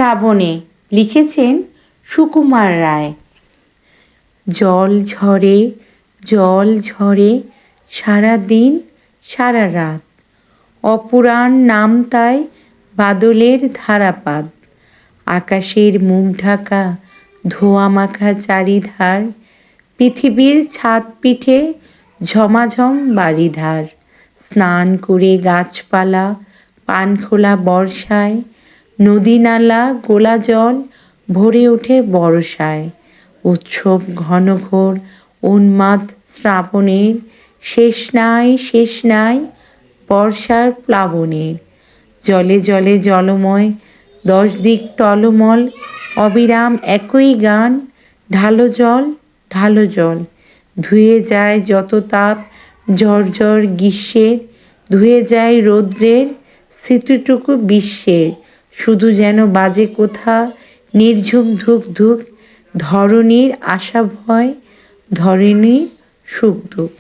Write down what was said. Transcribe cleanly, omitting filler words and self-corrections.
শ্রাবণে লিখেছেন সুকুমার রায়। জল ঝরে জল ঝরে সারা দিন সারা রাত, অপুরাণ নাম তাই বাদলের ধারাপাত। আকাশের মুখ ঢাকা ধোঁয়া মাখা চারিধার, পৃথিবীর ছাদ পিঠে ঝমাঝম বারিধার। স্নান করে গাছপালা পানখোলা বর্ষায়, নদী নালা গোলা জল ভরে ওঠে বরষায়। উৎসব ঘনঘোর উন্মাদ শ্রাবণের, শেষ নাই শেষ নাই বর্ষার প্লাবনের। জলে জলে জলময় 10 দিক টলমল, অবিরাম একই গান। ঢালো জল ঢালো জল, ধুয়ে যায় যত তাপ ঝড় গ্রীষ্মের, ধুয়ে যায় রৌদ্রের স্মৃতিটুকু বিশ্বের। শুধু যেন বাজে কোথা নির্ঝুম ধুক ধুক, ধরণীর আশা ভয় ধরণীর সুখ দুঃখ।